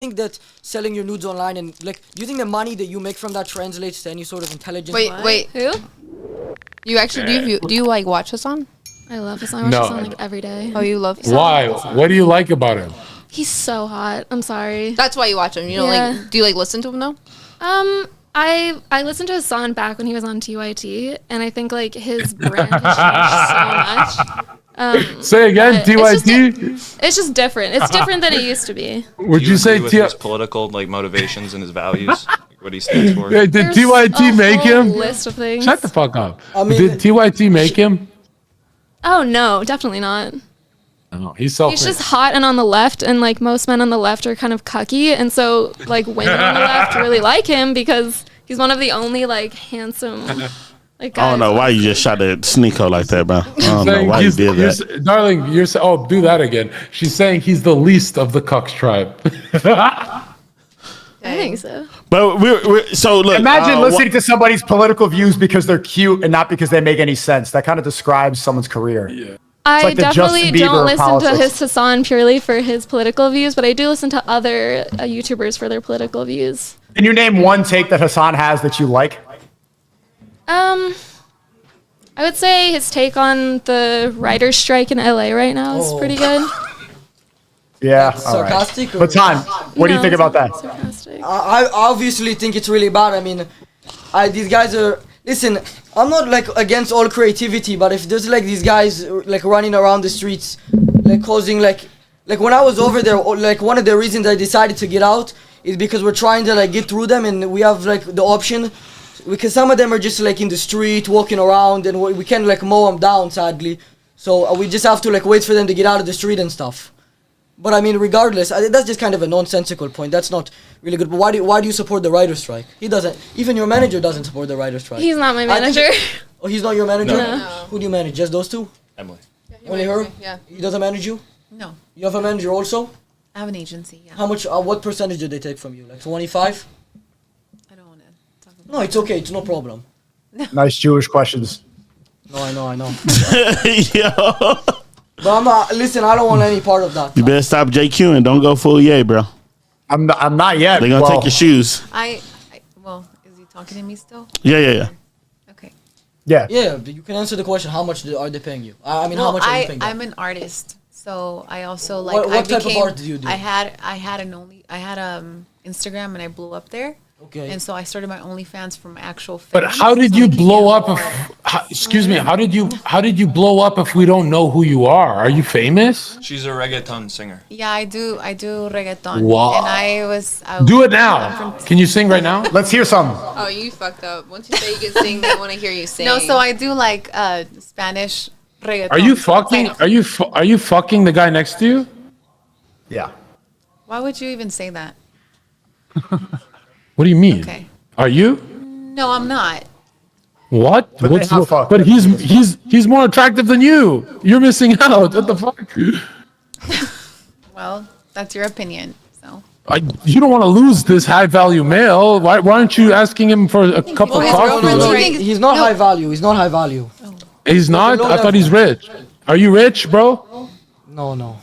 think that selling your nudes online and like, do you think the money that you make from that translates to any sort of intelligence? Wait, who? You actually do you like watch Hassan? I love Hassan. I watch Hassan like every day. Oh, you love Hassan? Why? What do you like about him? He's so hot. I'm sorry. That's why you watch him. You don't like? Do you like listen to him though? I listened to Hassan back when he was on TYT, and I think like his brand has changed so much. Say again, TYT. It's just different. It's different than it used to be. Would you say with his political like motivations and his values, what he stands for? Did There's TYT a make whole him? list of things. Shut the fuck up. I mean, did TYT make him? Oh no, definitely not. No, he's self. He's just hot and on the left, and like most men on the left are kind of cucky, and so like women on the left really like him because he's one of the only like handsome like guys. I don't know why you just shot at Sneeko like that, bro. I don't know why you did that. Darling, oh, do that again. She's saying he's the least of the Cucks tribe. I think so. But we're so look. Imagine listening to somebody's political views because they're cute and not because they make any sense. That kind of describes someone's career. Yeah. I like the definitely Justin Bieber don't of listen politics. to his Hassan purely for his political views, but I do listen to other YouTubers for their political views. Can you name one take that Hassan has that you like? I would say his take on the writer's strike in LA right now is pretty good. Yeah, That's all right. sarcastic. Or Matan, what do you No, think about that? sarcastic. I obviously think it's really bad. I mean, these guys are. Listen, I'm not like against all creativity, but if there's like these guys like running around the streets, like causing like when I was over there, like one of the reasons I decided to get out is because we're trying to like get through them, and we have like the option, because some of them are just like in the street walking around, and we can't like mow them down, sadly. So we just have to like wait for them to get out of the street and stuff. But I mean, regardless, that's just kind of a nonsensical point. That's not really good. But why do you support the writer's strike? He doesn't. Even your manager doesn't support the writer's strike. He's not my manager. Oh, he's not your manager? No. Who do you manage? Just those two? Emily. Only her? Yeah. He doesn't manage you? No, You have a manager also? I have an agency. Yeah. How much? What percentage do they take from you? Like 25? I don't want to talk about. No, it's okay. It's no problem. Nice Jewish questions. No, I know. Yo, But I'm not. Listen, I don't want any part of that. you better stop JQ and don't go full yay, bro. I'm not yet. They're gonna take your shoes. Well, is he talking to me still? Yeah. Okay. Yeah. Yeah, but you can answer the question. How much are they paying you? I mean, how much are you paying them? I'm an artist, so I also like. What type of art do you do? I had Instagram and I blew up there. Okay. And so I started my OnlyFans for my actual fans. But how did so you they can blow get up? more. Excuse me. How did you blow up if we don't know who you are? Are you famous? She's a reggaeton singer. Yeah, I do reggaeton. Wow. And I was Do it now. Can you sing right now? Let's hear some. Oh, you fucked up. Once you say you can sing, they want to hear you sing. No, so I do like Spanish reggaeton. Are you fucking? Are you fucking the guy next to you? Yeah. Why would you even say that? What do you mean? Okay. Are you? No, I'm not. What? But they have fucked. But he's more attractive than you. You're missing out. What the fuck? Well, that's your opinion. So You don't want to lose this high value male. Why aren't you asking him for a cup of his coffee? girlfriend's Like- right. He's not high value. He's not high value. He's not. low I thought level. he's rich. Are you rich, bro? No.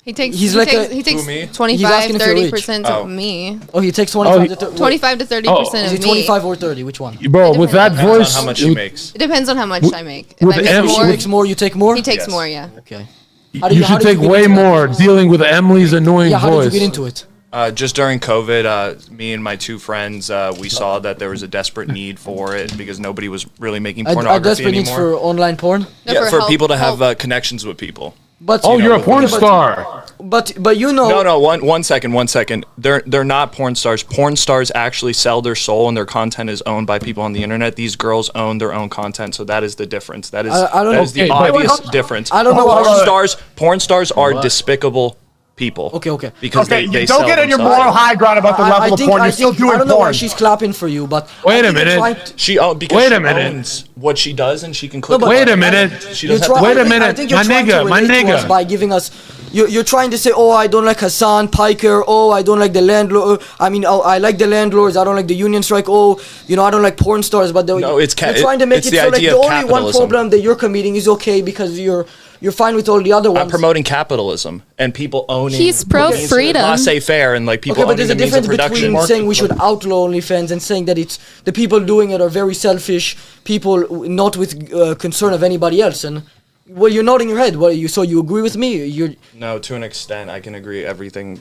he takes. He's he like takes, a- he takes Who, me? 25, asking if you're rich. 30% Oh. of me. Oh, he takes 25 he- to 30. 25 to 30% Is of it me. 25 or 30? Which one? Bro, with that Depends voice, on how much she makes. It depends on how much I make. If with I the make M- If she more, makes more, you take more? he takes Yes. more. Yeah. Okay. you should take get way into that? more dealing with Emily's annoying Yeah, how did you voice. get into it? Just during COVID, me and my two friends, we saw that there was a desperate need for it because nobody was really making A pornography desperate needs anymore. for online porn? No, Yeah, for help- people to have help. connections with people. But Oh, you're a with porn women. star. but you know No, one second. They're not porn stars. Porn stars actually sell their soul, and their content is owned by people on the internet. These girls own their own content, so that is the difference. That is I don't that know. is the Okay, but- obvious difference. I don't know Porn how- stars are despicable people. Okay. Because Okay, they you sell don't get on your themselves. moral high ground about the level of porn. You're still doing I don't know why porn. she's clapping for you, but Wait I a think you're minute. trying to- She because Wait she a minute. owns what she does, and she can click. but- Wait a minute. She you're doesn't try- have to Wait a I think- minute. I think you're My trying to nigga, my relate to us nigga. by giving us. You're trying to say, oh, I don't like Hassan Piker. Oh, I don't like the landlord. I mean, oh, I like the landlords. I don't like the union strike. Oh, I don't like porn stars. But No, it's you're trying to make it's it the so like idea the of only one capitalism. problem that you're committing is okay because you're you're fine with all the other ones. I'm promoting capitalism and people owning. He's pro means of freedom. laissez-faire and like people Okay, but owning there's the a means of difference production. between saying we should outlaw OnlyFans and saying that it's the people doing it are very selfish people, not with concern of anybody else. And well, you're nodding your head. Well, so you agree with me? No, to an extent, I can agree everything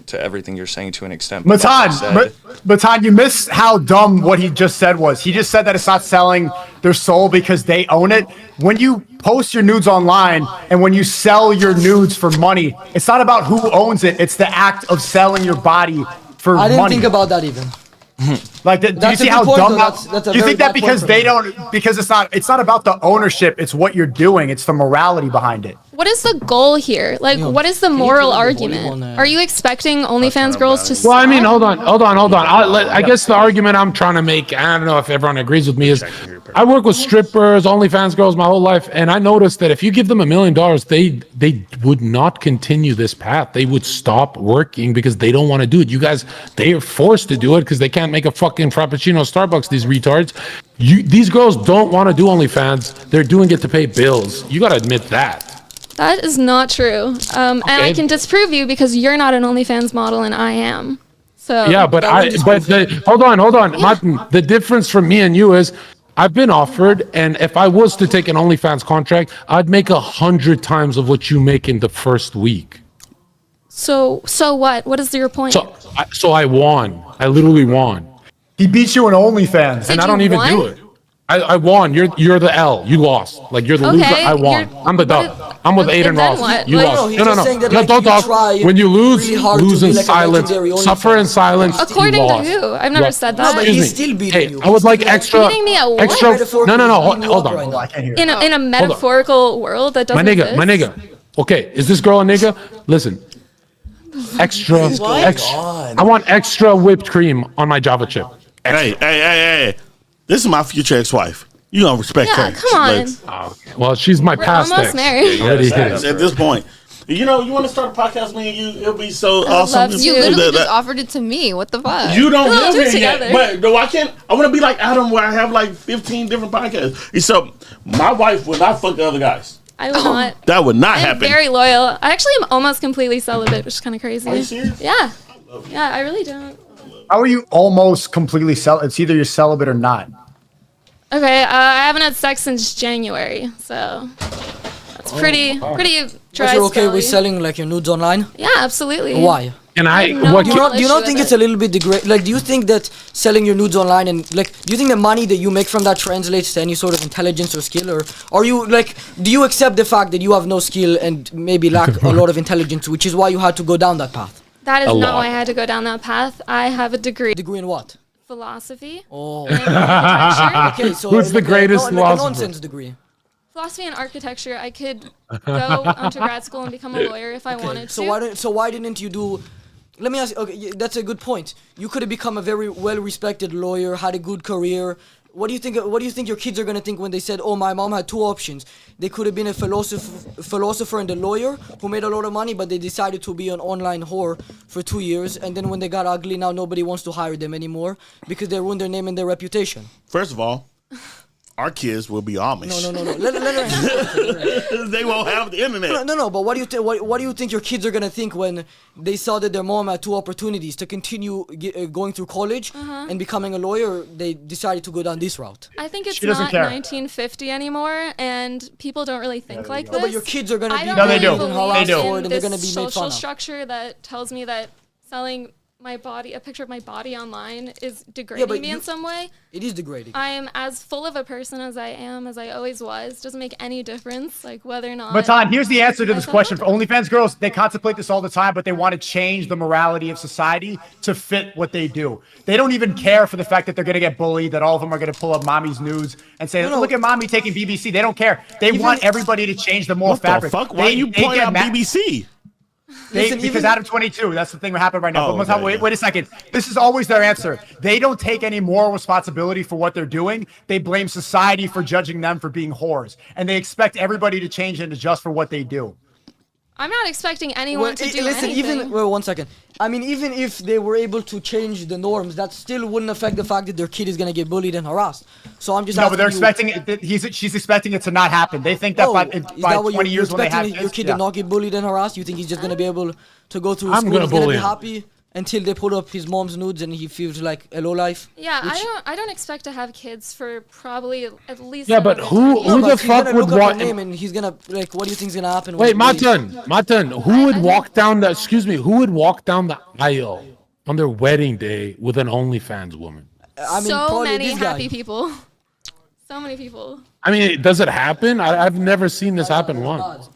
you're saying to an extent. but Matan, you miss how dumb what he just said was. He just said that it's not selling their soul because they own it. When you post your nudes online and when you sell your nudes for money, it's not about who owns it. It's the act of selling your body for money. I didn't think about that even. Like, do you see how dumb that? Do you think that because they don't, because it's not about the ownership, it's what you're doing, it's the morality behind it. What is the goal here? Like, what is the moral argument? Are you expecting OnlyFans girls to? Well, I mean, hold on. I guess the argument I'm trying to make, I don't know if everyone agrees with me, is I work with strippers, OnlyFans girls my whole life, and I noticed that if you give them $1 million, they would not continue this path. They would stop working because they don't want to do it. You guys, they are forced to do it because they can't make a fucking Frappuccino Starbucks, these retards. These girls don't want to do OnlyFans. They're doing it to pay bills. You got to admit that. That is not true. And I can disprove you because you're not an OnlyFans model and I am. So yeah, hold on, Martin. The difference from me and you is I've been offered, and if I was to take an OnlyFans contract, I'd make 100 times of what you make in the first week. So what? What is your point? So I won. I literally won. He beat you in OnlyFans. And I don't even do it. I won. You're the L. You lost. Like you're the loser. I won. I'm the dub. I'm with Aiden Ross. What? You lost. No, don't talk. When you lose in silence. Suffer in silence. According to who? I've never said that. No, but he's still beating you. I would like extra. Beating me at what? No. Hold on. In a metaphorical world that doesn't exist. My nigga. Okay, is this girl a nigga? Listen. Extra. I want extra whipped cream on my Java chip. Hey. This is my future ex-wife. You gonna respect her. Yeah, come on. Well, she's my We're past almost ex. married. At this point. You want to start a podcast, me and you? It'll be so awesome. You literally just offered it to me. What the fuck? You don't We'll live do it here yet. together. But no, I can't. I want to be like Adam, where I have like 15 different podcasts. So my wife would not fuck the other guys. I would not. That would not I'm happen. very loyal. I actually am almost completely celibate, which is kind of crazy. Are you serious? Yeah. Yeah, I really don't. How are you almost completely celibate? It's either you're celibate or not. Okay, I haven't had sex since January, so that's pretty dry. But you're okay with spelling. selling like your nudes online? Yeah, absolutely. Why? And No Do you not think it's a little bit degrading? Like, do you think that selling your nudes online and like, do you think the money that you make from that translates to any sort of intelligence or skill, or are you like, do you accept the fact that you have no skill and maybe lack a lot of intelligence, which is why you had to go down that path? That is not why I had to go down that path. I have a degree. Degree in what? Philosophy. Oh. And architecture. Okay, so Who's the greatest like a philosopher? nonsense degree. Philosophy and architecture. I could go onto grad school and become a lawyer if I wanted to. So why didn't you do? Let me ask. Okay, that's a good point. You could have become a very well-respected lawyer, had a good career. What do you think? What do you think your kids are gonna think when they said, "Oh, my mom had two options. They could have been a philosopher and a lawyer who made a lot of money, but they decided to be an online whore for 2 years, and then when they got ugly, now nobody wants to hire them anymore because they ruined their name and their reputation." First of all, our kids will be Amish. No. Let her answer. They won't have the internet. No. But what do you think your kids are gonna think when they saw that their mom had two opportunities to continue going through college and becoming a lawyer? They decided to go down this route. I think it's She doesn't not care. 1950 anymore, and people don't really think like this. No, but your kids are gonna be I they do. don't They do. believe in and they're gonna this be made social fun of. structure that tells me that selling my body, a picture of my body online, is Yeah, degrading but me in some way. It is degrading. I am as full of a person as I am, as I always was. Doesn't make any difference, like whether or not. Matan, here's the answer to this question. For OnlyFans girls, they contemplate this all the time, but they want to change the morality of society to fit what they do. They don't even care for the fact that they're going to get bullied, that all of them are going to pull up mommy's nudes and say, look at mommy taking BBC. They don't care. They want everybody to change the moral What fabric. the fuck? Why you they point get out mad- BBC? Because Adam 22, that's the thing that happened right now. Oh, But Matan, okay, wait a second. This is always their answer. They don't take any moral responsibility for what they're doing. They blame society for judging them for being whores. And they expect everybody to change and adjust for what they do. I'm not expecting anyone to do listen, anything. one second. I mean, even if they were able to change the norms, that still wouldn't affect the fact that their kid is gonna get bullied and harassed. So I'm just No, but they're asking you, expecting it. She's expecting it to not happen. They think that Oh, by is 20 that what you're years when they have expecting your kids, kid yeah. to not get bullied and harassed? You think he's just gonna be able to go through I'm school? gonna He's gonna bully be him. happy until they put up his mom's nudes and he feels like a low life. Yeah, which- I don't expect to have kids for probably at least. Yeah, but another who- 10 who years. the But he's fuck gonna would look up want- her name and he's gonna like, what do you think's gonna happen? Wait, when he bullies? Matan, who would walk down the? Excuse me, who would walk down the aisle on their wedding day with an OnlyFans woman? I mean, So probably many this guy. happy people. So many people. I mean, does it happen? I've never seen this happen once.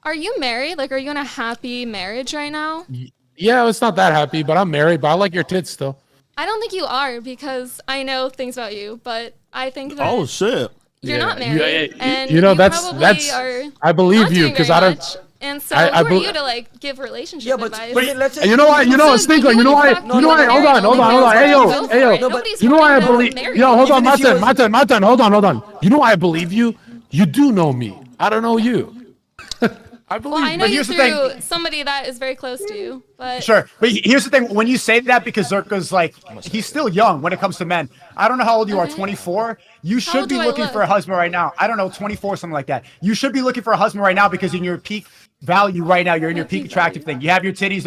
Are you married? Like, are you in a happy marriage right now? Yeah, it's not that happy, but I'm married. But I like your tits still. I don't think you are because I know things about you, but I think that Oh shit. you're Yeah, not married, and you know that's probably are I believe not you doing because very I don't. much. And so, I who are bel- you to like give relationship Yeah, but advice? let's say You know why? So Stinko. You know why? fucking You know why? Hold on, hold on, hold on. Hey yo, hey yo. Nobody's You know why I fucking believe? married. Yo, hold on, Even if he Matan. Hold on. You know why I believe you? You do know me. I don't know you. I believe. Well, I know But you here's the through thing. somebody that is very close to you, but Sure, but here's the thing: when you say that, because Zerka's like, he's still young when it comes to men. I don't know how old you are, Okay. 24. You should old be do I looking look? for a husband right now. I don't know, 24, something like that. You should be looking for a husband right now because in your peak value right now, you're in your peak attractive thing. You have your titties.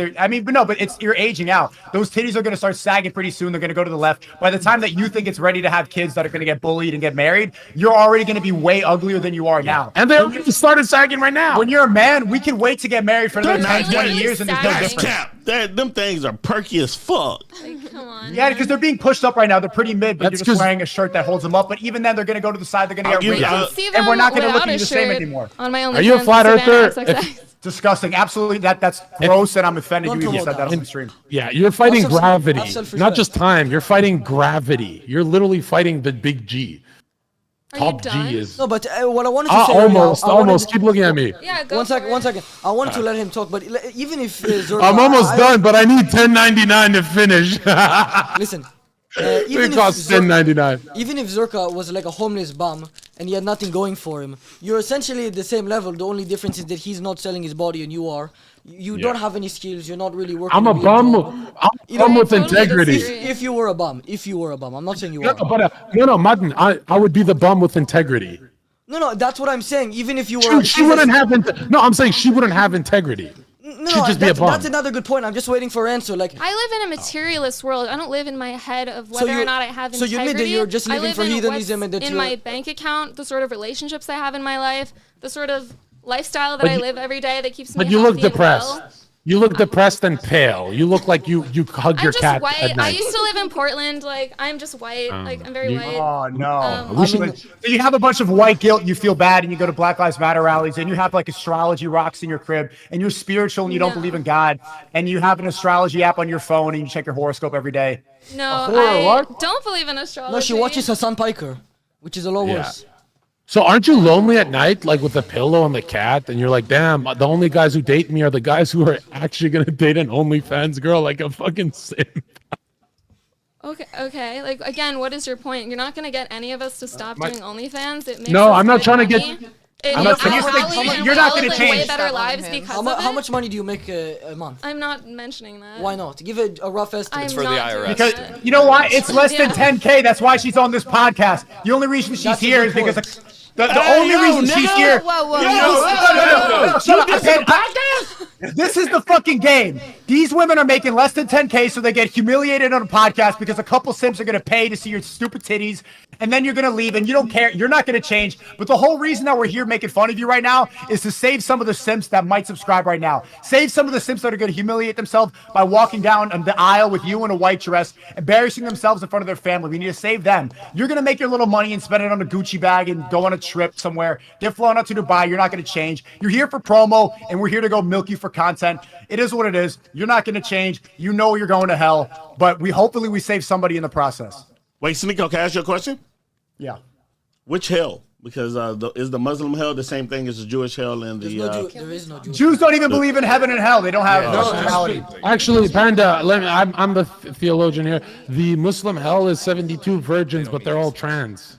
But it's you're aging out. Those titties are going to start sagging pretty soon. They're going to go to the left. By the time that you think it's ready to have kids that are going to get bullied and get married, you're already going to be way uglier than you are now. And they already started sagging right now. When you're a man, we can wait to get married for another They're 10, 20 really years and there's no sagging. That's difference. cap. Them things are perky as fuck. come on. Yeah, because they're being pushed up right now. They're pretty mid, but That's you're just 'cause- wearing a shirt that holds them up. But even then, they're going to go to the side. They're going to I'll get give you- wrinkles, See and them we're not going to look without at you a the same shirt anymore. On my OnlyFans, Are you a flat Savannah earther? XXX. Disgusting. Absolutely. That's gross, and I'm offended Don't you even promote said that that. on the stream. Yeah, you're fighting Have some- gravity, have self-respect. not just time. You're fighting gravity. You're literally fighting the big G. Are you Top done? G is No, but what I wanted to say earlier, almost. I wanted- Keep looking at me. Yeah, go One for second, it. one second. I wanted to let him talk, but even if Zerka, I'm almost I- done, but I need 10.99 to finish. Listen, It even costs if 10.99. even if Zerka was like a homeless bum and he had nothing going for him, you're essentially at the same level. The only difference is that he's not selling his body and you are. You don't have any skills. You're not really working. I'm a real bum. job. I'm You a bum know, with totally integrity. disagree. If you were a bum, I'm not saying you No, are. but no, Martin. I would be the bum with integrity. No, that's what I'm saying. Even if you were, She wouldn't have. No, I'm saying she wouldn't have integrity. No, she'd just be a bum. that's another good point. I'm just waiting for an answer. Like, I live in a materialist world. I don't live in my head of whether you- or not I have so integrity. you admit that you're just I living live for in heathenism what's and that in you're- my bank account, the sort of relationships I have in my life, the sort of lifestyle that I live every day that keeps me But you look healthy and depressed. well. You look depressed and pale. You look like you hug I'm your just cat white. at I night. used to live in Portland. Like, I'm just white. Like, I'm very you- white. Oh no! We So you have a bunch of white guilt. You feel bad, and you go to Black Lives Matter rallies, and you have like astrology rocks in your crib, and you're spiritual, and you don't No. believe in God, and you have an astrology app on your phone, and you check your horoscope every day. No, horror, I what? don't believe in astrology. no, she watches Hassan Piker, which is a lot Yeah. worse. So aren't you lonely at night, like with a pillow and the cat, and you're like, damn, the only guys who date me are the guys who are actually gonna date an OnlyFans girl, like a fucking simp. Okay. Like, again, what is your point? You're not gonna get any of us to stop doing OnlyFans. It makes No, us I'm not good trying to get- money. It I'm makes not- us Here's the thing, healthy and you're not well gonna and way change. better Stop lives OnlyFans. because How of it. much money do you make a month? I'm not mentioning that. Why not? Give it a rough estimate. I'm for the not IRS. doing Because that. you know why? It's less than Yeah. 10K. That's why she's on this podcast. The only reason she's That's a here good is because point. the Hey, only yo, reason she's nigga. here. Whoa, whoa, Yo, whoa. No, shut up. You I did some said- This is the fucking game. These women are making less than 10K, so they get humiliated on a podcast because a couple simps are going to pay to see your stupid titties, and then you're going to leave, and you don't care. You're not going to change. But the whole reason that we're here making fun of you right now is to save some of the simps that might subscribe right now. Save some of the simps that are going to humiliate themselves by walking down the aisle with you in a white dress, embarrassing themselves in front of their family. We need to save them. You're going to make your little money and spend it on a Gucci bag and go on a trip somewhere. Get flown out to Dubai. You're not going to change. You're here for promo, and we're here to go milk you for content. It is what it is. You're not going to change. You know you're going to hell, but hopefully we save somebody in the process. Wait, Sneeko, can I ask you a question? Yeah. Which hell? Because is the Muslim hell the same thing as the Jewish hell and There's the? no there is no Jewish. Jews don't even believe in heaven and hell. They don't have personality. Actually, Panda, I'm the theologian here. The Muslim hell is 72 virgins, but they're all trans.